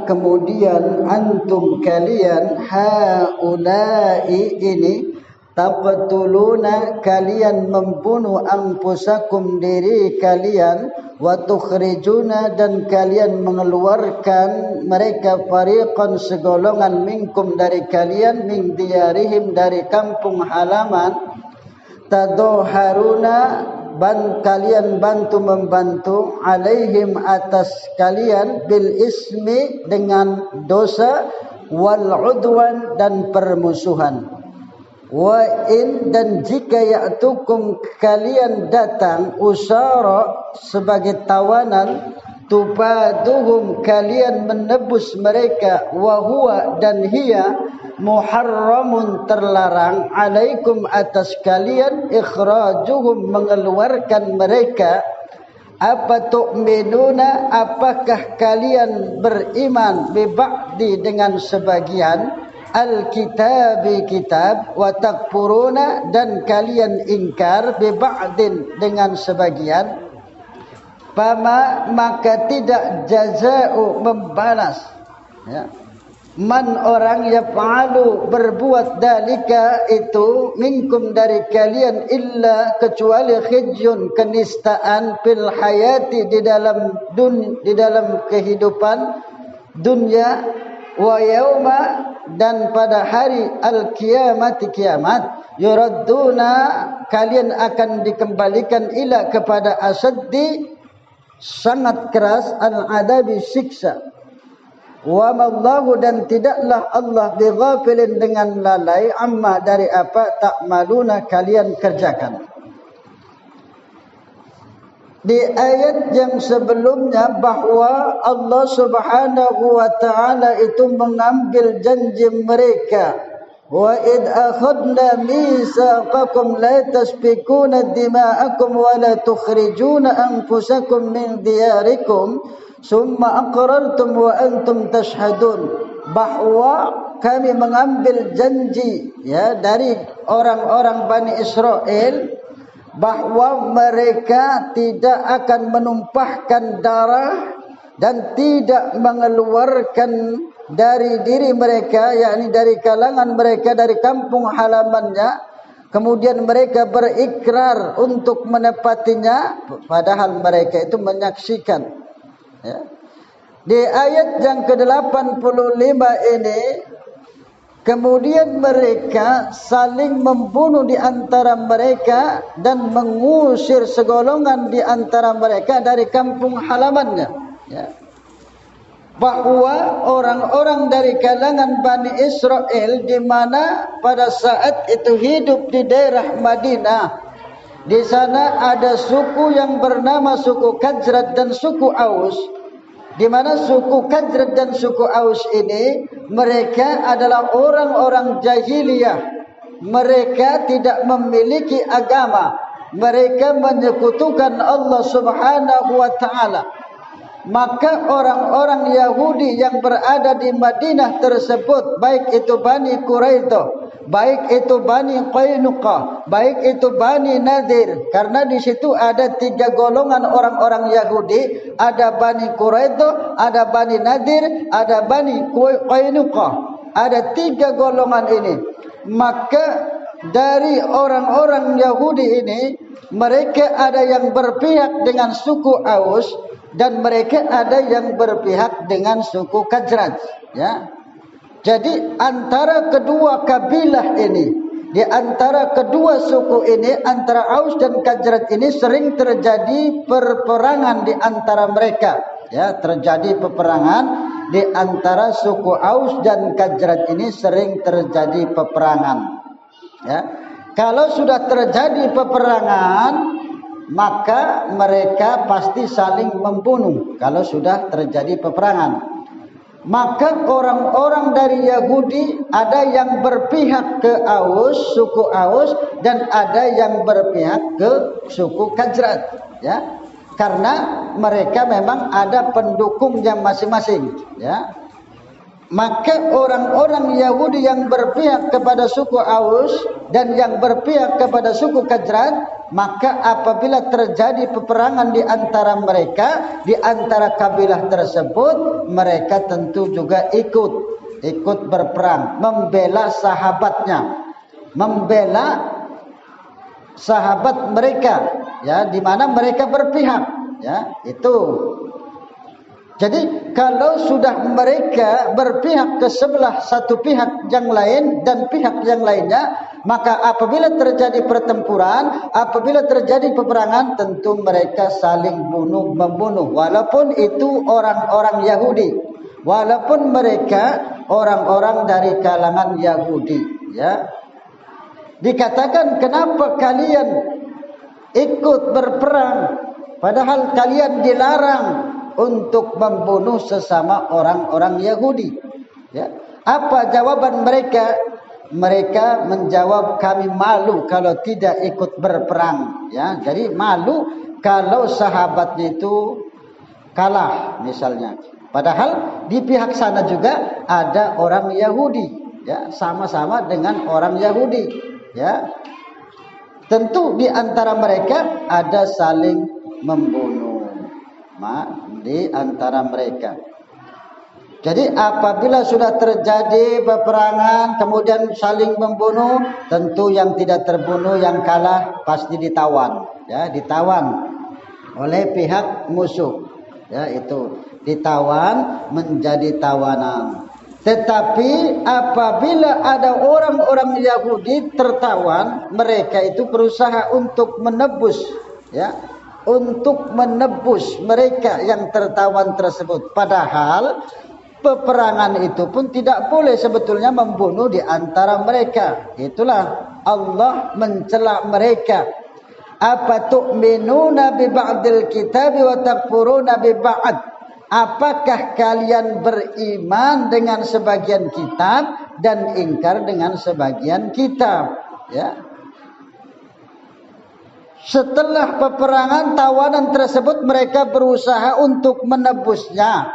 Kemudian antum kalian haulai ini taqtuluna kalian membunuh anfusakum diri kalian wa tukhrijuna dan kalian mengeluarkan mereka fariqan segolongan minkum dari kalian min diyarihim dari kampung halaman tadoharuna kalian bantu membantu alaihim atas kalian bil ismi dengan dosa wal udwan dan permusuhan wa in dan jika ya'tukum kalian datang usara sebagai tawanan tubaduhum kalian menebus mereka wa huwa dan hiya muharramun terlarang alaikum atas kalian ikhrajuhum mengeluarkan mereka apa tu'minuna apakah kalian beriman bi ba'di dengan sebagian al-kitabi kitab wa takfuruna dan kalian ingkar bi ba'din dengan sebagian maka tidak jaza'u membalas ya man orang yaf'alu berbuat dalika itu minkum dari kalian illa kecuali khizyun kenistaan fil hayati di dalam kehidupan dunia wa yauma dan pada hari al-qiyamati kiamat yuradduna kalian akan dikembalikan ila kepada asaddi sangat keras al-adabi siksa wa mallahu dan tidaklah Allah bighafilin dengan lalai amma dari apa ta'maluna kalian kerjakan. Di ayat yang sebelumnya bahwa Allah Subhanahu wa taala itu mengambil janji mereka wa id akhadna mitsaqakum la tasfikuna dima'akum wa la tukhrijuna anfusakum min diyarikum summa aqrartum wa antum tashhadun bahwa kami mengambil janji ya dari orang-orang Bani Israel bahwa mereka tidak akan menumpahkan darah dan tidak mengeluarkan dari diri mereka yakni dari kalangan mereka dari kampung halamannya kemudian mereka berikrar untuk menepatinya padahal mereka itu menyaksikan. Ya. Di ayat yang ke-85 ini kemudian mereka saling membunuh di antara mereka dan mengusir segolongan di antara mereka dari kampung halamannya ya. Bahwa orang-orang dari kalangan Bani Israel di mana pada saat itu hidup di daerah Madinah. Di sana ada suku yang bernama suku Khazraj dan suku Aus. Di mana suku Khazraj dan suku Aus ini mereka adalah orang-orang jahiliyah. Mereka tidak memiliki agama. Mereka menyekutukan Allah Subhanahu wa taala. Maka orang-orang Yahudi yang berada di Madinah tersebut baik itu Bani Quraidah, baik itu Bani Qainuqa, baik itu Bani Nadir, karena di situ ada 3 golongan orang-orang Yahudi, ada Bani Quraidah, ada Bani Nadir, ada Bani Qainuqa. Ada 3 golongan ini. Maka dari orang-orang Yahudi ini mereka ada yang berpihak dengan suku Aus dan mereka ada yang berpihak dengan suku Khazraj ya. Jadi antara kedua kabilah ini, di antara kedua suku ini, antara Aus dan Khazraj ini sering terjadi perperangan di antara mereka ya, terjadi peperangan di antara suku Aus dan Khazraj ini sering terjadi peperangan ya. Kalau sudah terjadi peperangan maka mereka pasti saling membunuh kalau sudah terjadi peperangan. Maka orang-orang dari Yahudi ada yang berpihak ke Aus, suku Aus, dan ada yang berpihak ke suku Khazraj ya. Karena mereka memang ada pendukungnya masing-masing ya. Maka orang-orang Yahudi yang berpihak kepada suku Aus dan yang berpihak kepada suku Khazraj maka apabila terjadi peperangan di antara mereka, di antara kabilah tersebut, mereka tentu juga ikut berperang, membela sahabatnya, membela sahabat mereka, ya, di mana mereka berpihak, ya, itu. Jadi kalau sudah mereka berpihak ke sebelah satu pihak yang lain dan pihak yang lainnya, maka apabila terjadi pertempuran, apabila terjadi peperangan, tentu mereka saling membunuh, walaupun itu orang-orang Yahudi, walaupun mereka orang-orang dari kalangan Yahudi, ya. Dikatakan, kenapa kalian ikut berperang padahal kalian dilarang untuk membunuh sesama orang-orang Yahudi, ya. Apa jawaban mereka? Mereka menjawab, kami malu kalau tidak ikut berperang, ya. Jadi malu kalau sahabatnya itu kalah misalnya. Padahal di pihak sana juga ada orang Yahudi, ya, sama-sama dengan orang Yahudi, ya. Tentu di antara mereka ada saling membunuh di antara mereka. Jadi apabila sudah terjadi peperangan kemudian saling membunuh, tentu yang tidak terbunuh, yang kalah pasti ditawan, ya, ditawan oleh pihak musuh, ya, itu ditawan menjadi tawanan. Tetapi apabila ada orang-orang Yahudi tertawan, mereka itu berusaha untuk menebus, ya, untuk menebus mereka yang tertawan tersebut. Padahal peperangan itu pun tidak boleh sebetulnya membunuh di antara mereka. Itulah Allah mencela mereka. Apa tu'minuna bi ba'dil kitabi wa takfuruna bi ba'd? Apakah kalian beriman dengan sebagian kitab dan ingkar dengan sebagian kitab, ya? Setelah peperangan, tawanan tersebut mereka berusaha untuk menebusnya.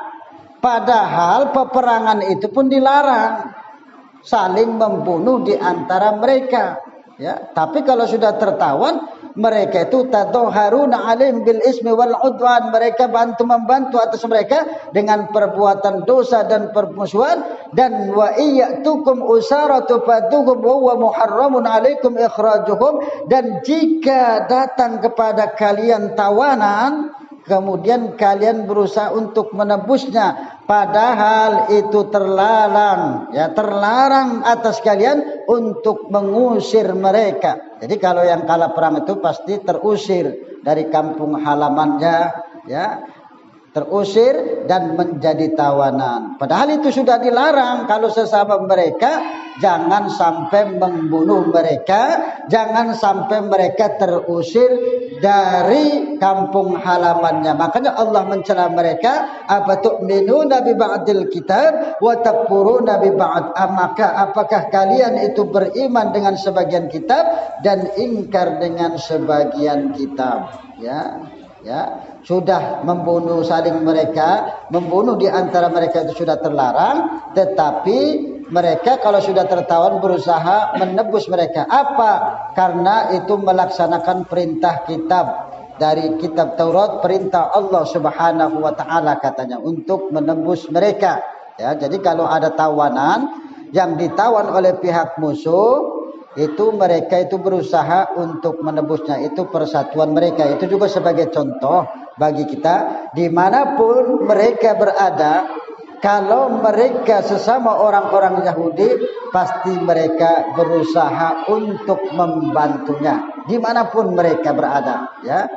Padahal peperangan itu pun dilarang, saling membunuh di antara mereka, ya. Tapi kalau sudah tertawan, mereka itu tadhaharuna alaihim bil ismi wal udwan, mereka membantu atas mereka dengan perbuatan dosa dan permusuhan. Dan wa iyyatukum usaratu faduhum wa huwa muharramun alaikum ikhrajuhum, dan jika datang kepada kalian tawanan kemudian kalian berusaha untuk menebusnya, padahal itu terlarang, ya, terlarang atas kalian untuk mengusir mereka. Jadi kalau yang kalah perang itu pasti terusir dari kampung halamannya, ya, terusir dan menjadi tawanan. Padahal itu sudah dilarang. Kalau sesama mereka, jangan sampai membunuh mereka, jangan sampai mereka terusir dari kampung halamannya. Makanya Allah mencela mereka, apa tu'minuna bi ba'dil kitab wa takfuruna bi ba'd? Maka apakah kalian itu beriman dengan sebagian kitab dan ingkar dengan sebagian kitab, ya? Ya, sudah membunuh saling mereka, membunuh di antara mereka itu sudah terlarang, tetapi mereka kalau sudah tertawan berusaha menebus mereka. Apa? Karena itu melaksanakan perintah kitab dari kitab Taurat, perintah Allah Subhanahu wa taala katanya untuk menebus mereka. Ya, jadi kalau ada tawanan yang ditawan oleh pihak musuh, itu mereka itu berusaha untuk menebusnya. Itu persatuan mereka. Itu juga sebagai contoh bagi kita, dimanapun mereka berada, kalau mereka sesama orang-orang Yahudi, pasti mereka berusaha untuk membantunya dimanapun mereka berada, ya.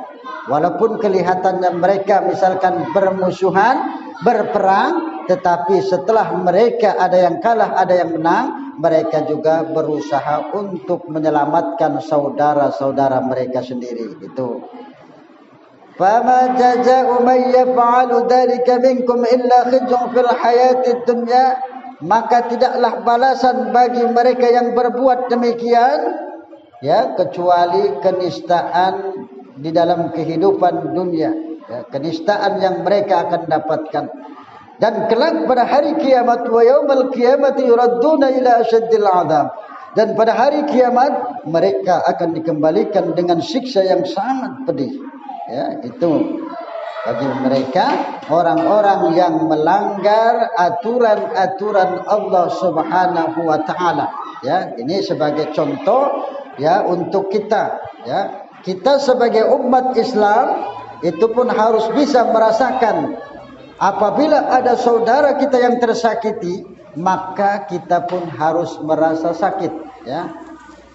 Walaupun kelihatannya mereka misalkan bermusuhan, berperang, tetapi setelah mereka ada yang kalah, ada yang menang, mereka juga berusaha untuk menyelamatkan saudara-saudara mereka sendiri. Itu. Fama jaza'u man yaf'alu dzalika minkum illa khizyun fil hayatid dunya, maka tidaklah balasan bagi mereka yang berbuat demikian, ya, kecuali kenistaan di dalam kehidupan dunia, ya, kenistaan yang mereka akan dapatkan. Dan kelak pada hari kiamat, wa yaumal qiyamati yuradduna ila asyaddil 'adzab, dan pada hari kiamat mereka akan dikembalikan dengan siksa yang sangat pedih. Ya, itu bagi mereka orang-orang yang melanggar aturan-aturan Allah Subhanahu wa taala. Ya, ini sebagai contoh ya untuk kita, ya. Kita sebagai umat Islam itu pun harus bisa merasakan apabila ada saudara kita yang tersakiti, maka kita pun harus merasa sakit, ya.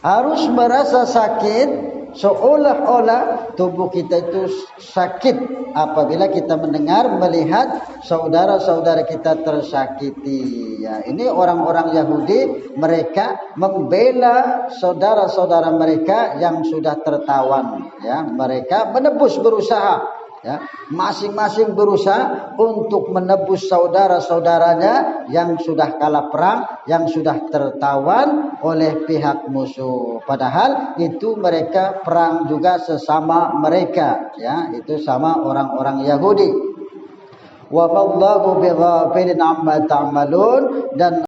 Harus merasa sakit, seolah-olah tubuh kita itu sakit apabila kita mendengar, melihat saudara-saudara kita tersakiti. Ya, ini orang-orang Yahudi, mereka membela saudara-saudara mereka yang sudah tertawan. Ya, mereka berusaha. Ya, masing-masing berusaha untuk menebus saudara-saudaranya yang sudah kalah perang, yang sudah tertawan oleh pihak musuh. Padahal itu mereka perang juga sesama mereka, ya, itu sama orang-orang Yahudi. Wa wallahu bighafilin amma ta'malun, dan